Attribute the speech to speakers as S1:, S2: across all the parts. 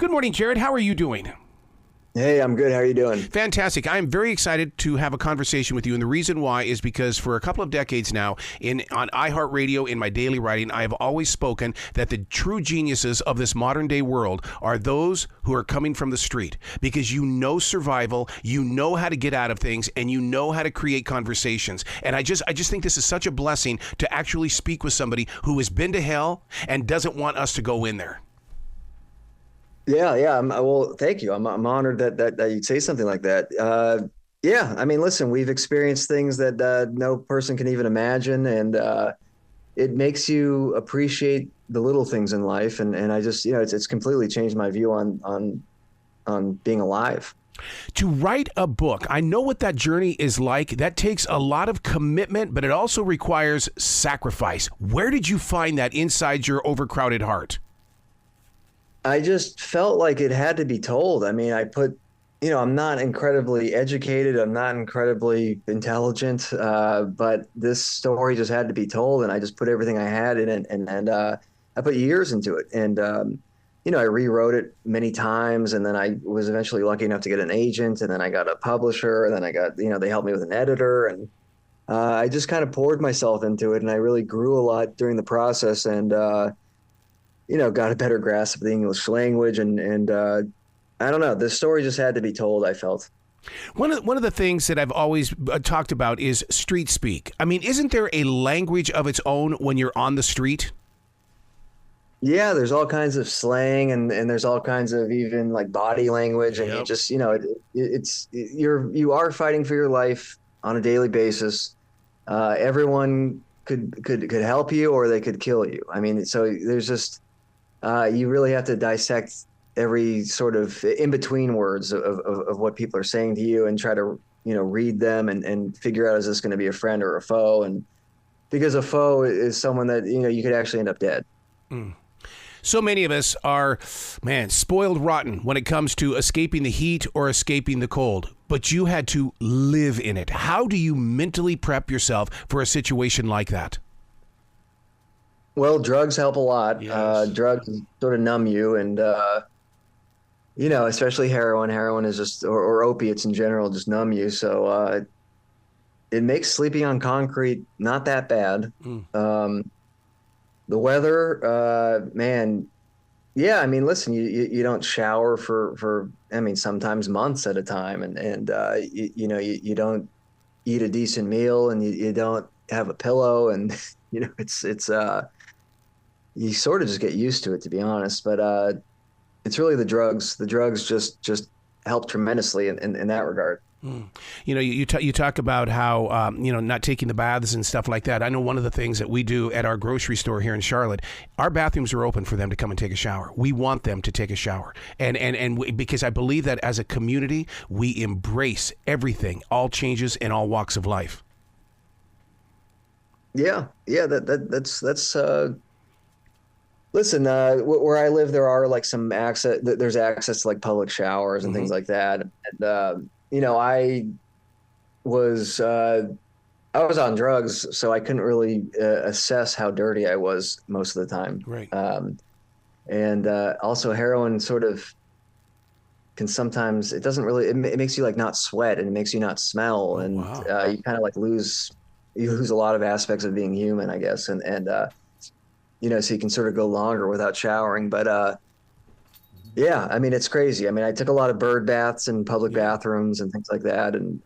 S1: Good morning, Jared. How are you doing?
S2: Hey, I'm good. How are you doing?
S1: Fantastic. I'm very excited to have a conversation with you. And the reason why is because for a couple of decades now, on iHeartRadio, in my daily writing, I have always spoken that the true geniuses of this modern day world are those who are coming from the street, because you know survival, you know how to get out of things, and you know how to create conversations. And I just think this is such a blessing to actually speak with somebody who has been to hell and doesn't want us to go in there.
S2: Yeah. Well, thank you. I'm honored that you'd say something like that. Yeah. I mean, listen, we've experienced things that no person can even imagine, and it makes you appreciate the little things in life. And I just, it's completely changed my view on being alive.
S1: To write a book, I know what that journey is like. That takes a lot of commitment, but it also requires sacrifice. Where did you find that inside your overcrowded heart?
S2: I just felt like it had to be told. I mean, I'm not incredibly educated. I'm not incredibly intelligent, but this story just had to be told. And I just put everything I had in it. And I put years into it. And, I rewrote it many times. And then I was eventually lucky enough to get an agent. And then I got a publisher. And then I got, they helped me with an editor. And I just kind of poured myself into it. And I really grew a lot during the process. And, got a better grasp of the English language. And I don't know, this story just had to be told, I felt.
S1: One of the things that I've always talked about is street speak. I mean, isn't there a language of its own when you're on the street?
S2: Yeah, there's all kinds of slang and there's all kinds of even like body language. And
S1: Yep.
S2: you just, you are fighting for your life on a daily basis. Everyone could help you or they could kill you. I mean, so there's just, you really have to dissect every sort of in between words of what people are saying to you and try to, read them and figure out, is this going to be a friend or a foe? And because a foe is someone that, you could actually end up dead.
S1: Mm. So many of us are, spoiled rotten when it comes to escaping the heat or escaping the cold. But you had to live in it. How do you mentally prep yourself for a situation like that?
S2: Well, drugs help a lot.
S1: Yes.
S2: Drugs sort of numb you, and especially heroin. Heroin is just, or opiates in general, just numb you. So it makes sleeping on concrete not that bad. The weather, man, yeah. I mean, listen, you don't shower for sometimes months at a time, and you don't eat a decent meal, and you don't have a pillow, and it's you sort of just get used to it, to be honest. But it's really the drugs. The drugs just help tremendously in that regard.
S1: You talk about how, not taking the baths and stuff like that. I know one of the things that we do at our grocery store here in Charlotte, our bathrooms are open for them to come and take a shower. We want them to take a shower. Because I believe that as a community, we embrace everything, all changes in all walks of life.
S2: Yeah. That's listen, where I live, there are like some access, there's access to like public showers and things like that. And, I was on drugs, so I couldn't really assess how dirty I was most of the time.
S1: Right.
S2: And also heroin sort of can sometimes, it doesn't really, it makes you like not sweat, and it makes you not smell. And
S1: wow.
S2: You kind of like lose a lot of aspects of being human, I guess. And so you can sort of go longer without showering. But yeah, I mean, it's crazy. I mean, I took a lot of bird baths in public bathrooms and things like that. And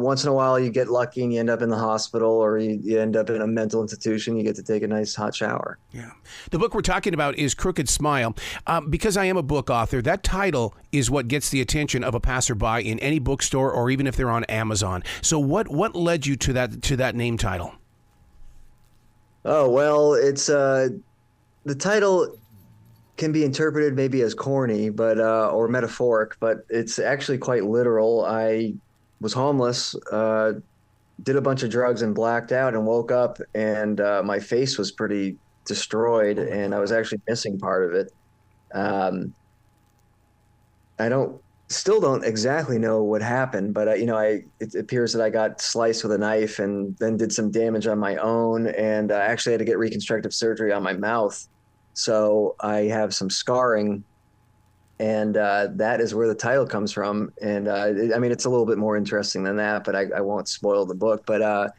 S2: once in a while you get lucky and you end up in the hospital, or you end up in a mental institution. You get to take a nice hot shower.
S1: Yeah. The book we're talking about is Crooked Smile. Because I am a book author, that title is what gets the attention of a passerby in any bookstore, or even if they're on Amazon. So what led you to that name title?
S2: Oh, well, it's the title can be interpreted maybe as corny, but or metaphoric, but it's actually quite literal. I was homeless, did a bunch of drugs and blacked out, and woke up, and my face was pretty destroyed, and I was actually missing part of it. I still don't exactly know what happened, but it appears that I got sliced with a knife and then did some damage on my own, and I actually had to get reconstructive surgery on my mouth. So I have some scarring And that is where the title comes from. And I mean, it's a little bit more interesting than that, but I won't spoil the book. But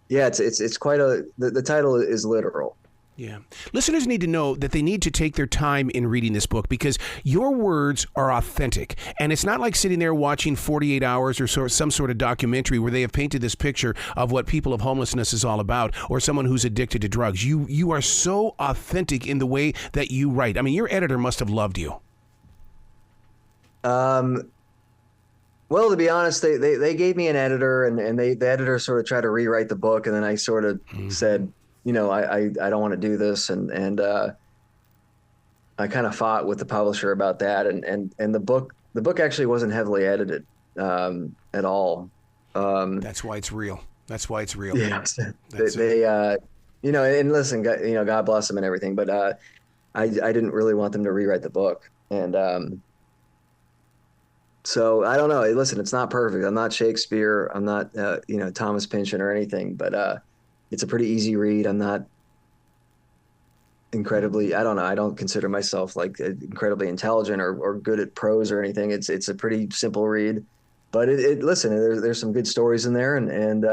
S2: yeah, it's quite the title is literal.
S1: Yeah. Listeners need to know that they need to take their time in reading this book because your words are authentic. And it's not like sitting there watching 48 Hours or some sort of documentary where they have painted this picture of what people of homelessness is all about or someone who's addicted to drugs. You are so authentic in the way that you write. I mean, your editor must have loved you.
S2: Well, to be honest, they gave me an editor and the editor sort of tried to rewrite the book. And then I sort of said, I don't want to do this. And I kind of fought with the publisher about that. And the book actually wasn't heavily edited, at all.
S1: That's why it's real. That's why it's real.
S2: Yeah. They and listen, God bless them and everything, but, I didn't really want them to rewrite the book. And, so I don't know. Listen, it's not perfect. I'm not Shakespeare. I'm not, Thomas Pynchon or anything, but, it's a pretty easy read. I'm not incredibly, I don't know. I don't consider myself like incredibly intelligent or good at prose or anything. It's a pretty simple read, but listen, there's some good stories in there and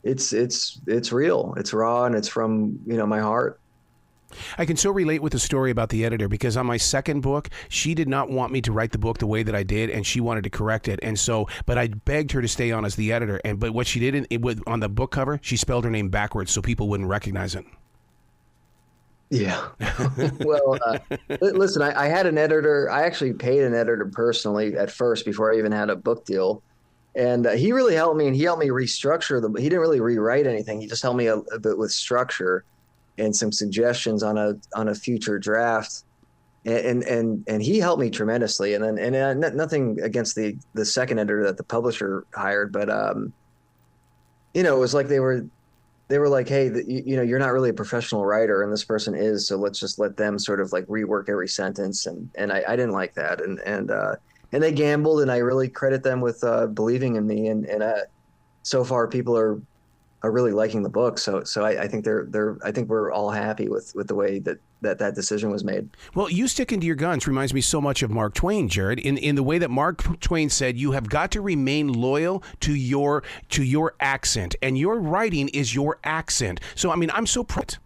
S2: it's real. It's raw and it's from, my heart.
S1: I can so relate with the story about the editor because on my second book, she did not want me to write the book the way that I did, and she wanted to correct it. And so, but I begged her to stay on as the editor. But what she did on the book cover, she spelled her name backwards so people wouldn't recognize it.
S2: Yeah. Well, listen, I had an editor. I actually paid an editor personally at first before I even had a book deal. And he really helped me, and he helped me restructure he didn't really rewrite anything. He just helped me a bit with structure and some suggestions on a future draft, and he helped me tremendously. And then nothing against the second editor that the publisher hired, but it was like they were like, hey, you're not really a professional writer, and this person is, so let's just let them sort of like rework every sentence, and I didn't like that, and they gambled, and I really credit them with believing in me, and so far people are really liking the book. So I think I think we're all happy with the way that decision was made.
S1: Well, you sticking to your guns reminds me so much of Mark Twain, Jared, in the way that Mark Twain said, you have got to remain loyal to your accent, and your writing is your accent. So, I mean, I'm so proud.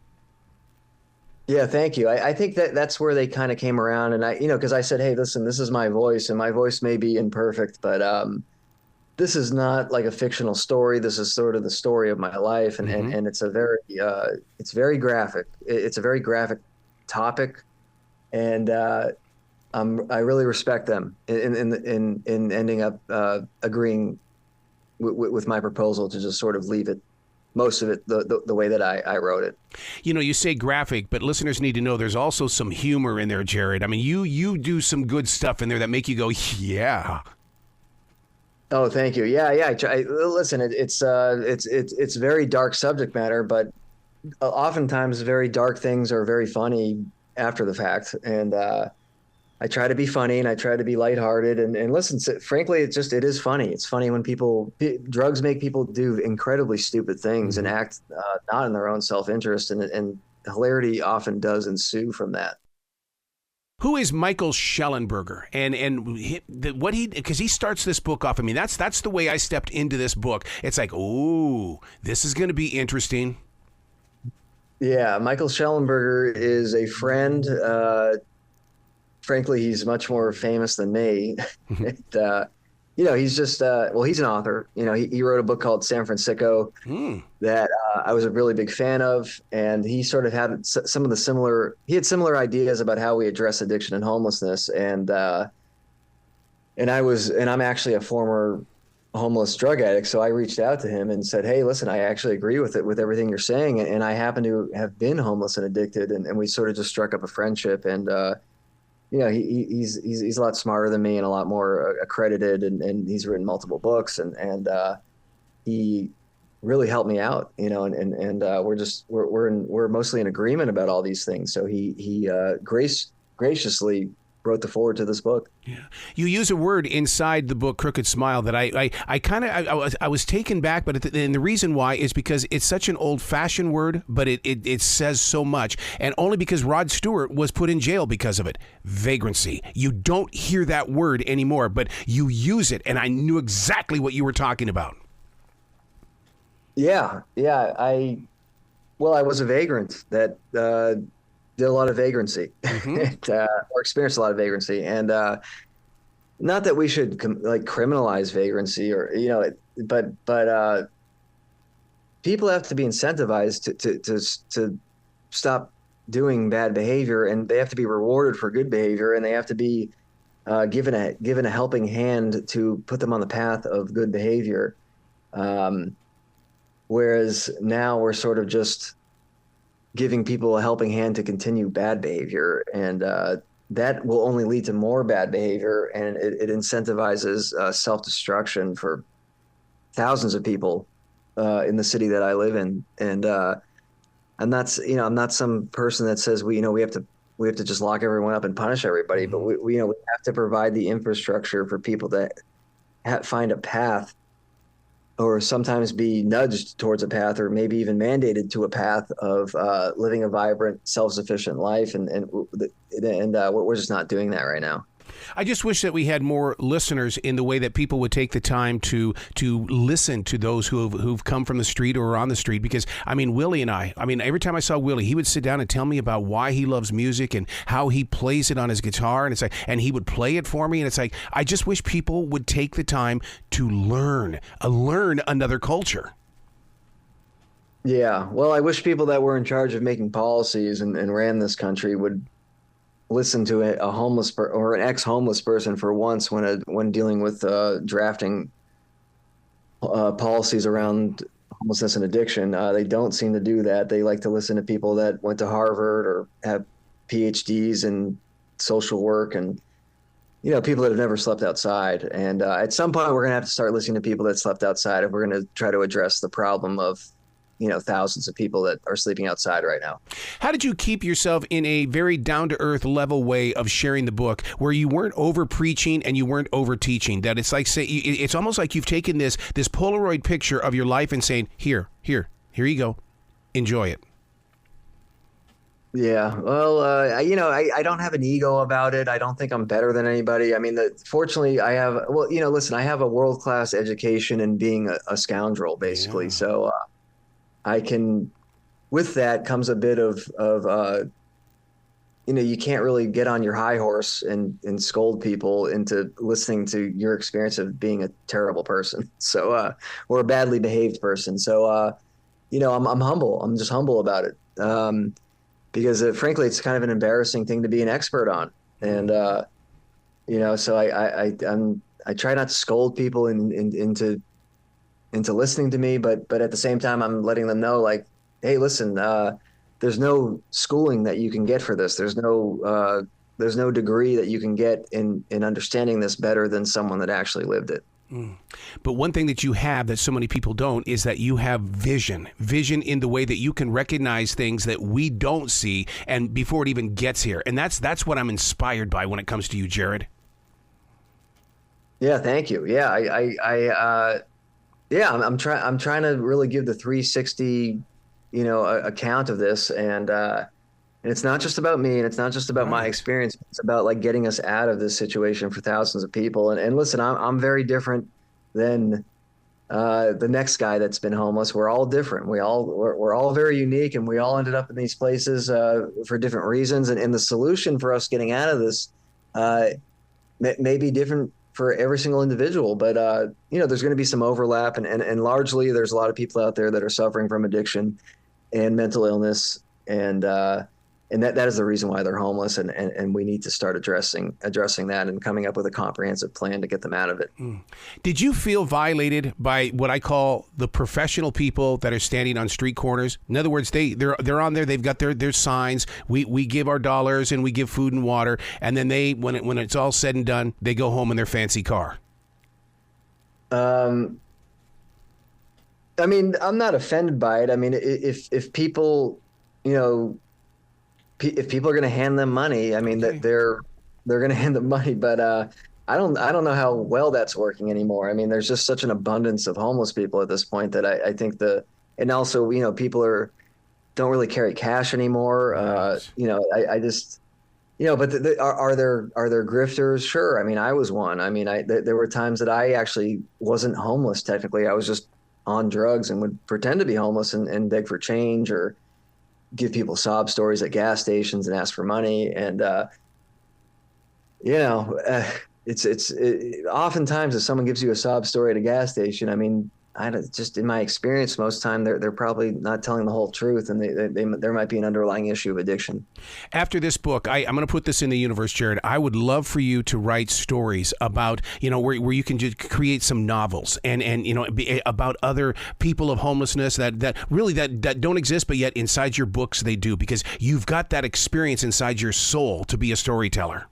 S2: Yeah, thank you. I think that's where they kind of came around, and because I said, hey, listen, this is my voice, and my voice may be imperfect, but this is not like a fictional story. This is sort of the story of my life, and it's a very it's very graphic. It's a very graphic topic, and I really respect them in ending up agreeing with my proposal to just sort of leave it, most of it, the way that I wrote it.
S1: You say graphic, but listeners need to know there's also some humor in there, Jared. I mean, you do some good stuff in there that make you go, yeah.
S2: Oh, thank you. Yeah. Listen, it's very dark subject matter, but oftentimes very dark things are very funny after the fact. And I try to be funny and I try to be lighthearted. And listen, frankly, it is funny. It's funny when drugs make people do incredibly stupid things and act not in their own self-interest, and hilarity often does ensue from that.
S1: Who is Michael Schellenberger, because he starts this book off? I mean, that's the way I stepped into this book. It's like, ooh, this is going to be interesting.
S2: Yeah, Michael Schellenberger is a friend. Frankly, he's much more famous than me. He's just he's an author. He wrote a book called San Francisco that I was a really big fan of, and he sort of had some of the similar ideas about how we address addiction and homelessness, and I'm actually a former homeless drug addict, so I reached out to him and said, hey, listen, I actually agree with everything you're saying, and I happen to have been homeless and addicted, and we sort of just struck up a friendship, and he's a lot smarter than me and a lot more accredited, and he's written multiple books, and he really helped me out, and we're mostly in agreement about all these things. So he graciously wrote the forward to this book.
S1: Yeah. You use a word inside the book, Crooked Smile, that I was taken back, and the reason why is because it's such an old-fashioned word, but it says so much, and only because Rod Stewart was put in jail because of it. Vagrancy. You don't hear that word anymore, but you use it, and I knew exactly what you were talking about.
S2: Yeah, well, I was a vagrant that did a lot of vagrancy, and, or experienced a lot of vagrancy, and not that we should like criminalize vagrancy, or but people have to be incentivized to stop doing bad behavior, and they have to be rewarded for good behavior, and they have to be given a helping hand to put them on the path of good behavior. Whereas now we're sort of just giving people a helping hand to continue bad behavior, and that will only lead to more bad behavior, and it incentivizes self-destruction for thousands of people in the city that I live in. And I'm not some person that says we have to just lock everyone up and punish everybody, but we have to provide the infrastructure for people to find a path, or sometimes be nudged towards a path, or maybe even mandated to a path of living a vibrant, self-sufficient life. And we're just not doing that right now.
S1: I just wish that we had more listeners in the way that people would take the time to listen to those who've come from the street or are on the street. Because, Willie and every time I saw Willie, he would sit down and tell me about why he loves music and how he plays it on his guitar. And he would play it for me. And it's like, I just wish people would take the time to learn another culture.
S2: Yeah. Well, I wish people that were in charge of making policies and ran this country would listen to a homeless or an ex-homeless person for once when dealing with drafting policies around homelessness and addiction. They don't seem to do that. They like to listen to people that went to Harvard or have PhDs in social work, and people that have never slept outside. And at some point, we're gonna have to start listening to people that slept outside if we're gonna try to address the problem of thousands of people that are sleeping outside right now.
S1: How did you keep yourself in a very down-to-earth level way of sharing the book, where you weren't over-preaching and you weren't over-teaching? That it's almost like you've taken this Polaroid picture of your life and saying, here you go, enjoy it.
S2: Yeah, well, I don't have an ego about it. I don't think I'm better than anybody. Fortunately, I have. Well, listen, I have a world-class education in being a scoundrel, basically. Yeah. So. I can, with that comes a bit of you can't really get on your high horse and scold people into listening to your experience of being a terrible person. So, or a badly behaved person. So, I'm humble. I'm just humble about it. Because frankly, it's kind of an embarrassing thing to be an expert on. And, so I try not to scold people into listening to me, but at the same time, I'm letting them know, like, hey, listen, there's no schooling that you can get for this. There's no degree that you can get in understanding this better than someone that actually lived it.
S1: But one thing that you have that so many people don't is that you have vision in the way that you can recognize things that we don't see, and before it even gets here. And that's what I'm inspired by when it comes to you, Jared.
S2: Yeah, thank you. Yeah, I'm trying to really give the 360, account of this, and it's not just about me, and it's not just about my experience. It's about like getting us out of this situation for thousands of people. And listen, I'm very different than the next guy that's been homeless. We're all different. We're all very unique, and we all ended up in these places for different reasons. And the solution for us getting out of this may be different for every single individual, but there's going to be some overlap, and largely there's a lot of people out there that are suffering from addiction and mental illness, and that is the reason why they're homeless, and we need to start addressing that and coming up with a comprehensive plan to get them out of it.
S1: Did you feel violated by what I call the professional people that are standing on street corners? In other words, they're on there, they've got their signs. We give our dollars and we give food and water, and then when it's all said and done, they go home in their fancy car.
S2: I'm not offended by it. If people, if people are going to hand them money,
S1: Okay.
S2: that they're going to hand them money. But I don't know how well that's working anymore. I mean, there's just such an abundance of homeless people at this point that I think and also, people don't really carry cash anymore.
S1: Right.
S2: I just, but are there grifters? Sure. I mean, I was one. I mean, there were times that I actually wasn't homeless. Technically, I was just on drugs and would pretend to be homeless and beg for change or give people sob stories at gas stations and ask for money. And, you know, uh, oftentimes if someone gives you a sob story at a gas station, I mean, just in my experience, most time they're probably not telling the whole truth, and there might be an underlying issue of addiction.
S1: After this book, I'm going to put this in the universe, Jared. I would love for you to write stories about, where you can just create some novels and about other people of homelessness that really that don't exist, but yet inside your books they do, because you've got that experience inside your soul to be a storyteller.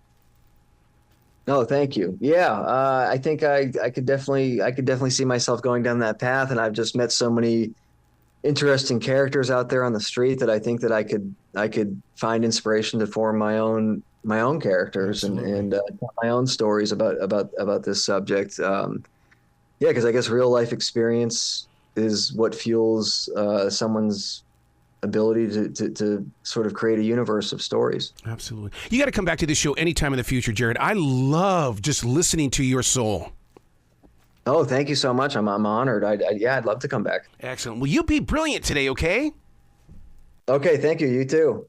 S2: No, thank you. Yeah, I think I could definitely see myself going down that path, and I've just met so many interesting characters out there on the street that I think that I could find inspiration to form my own characters and tell my own stories about this subject. Yeah, because I guess real life experience is what fuels someone's ability to sort of create a universe of stories.
S1: Absolutely. You got to come back to this show anytime in the future, Jared. I love just listening to your soul.
S2: Oh, thank you so much. I'm honored. I'd love to come back.
S1: Excellent. Well, you be brilliant today, okay?
S2: Okay, thank you. You too.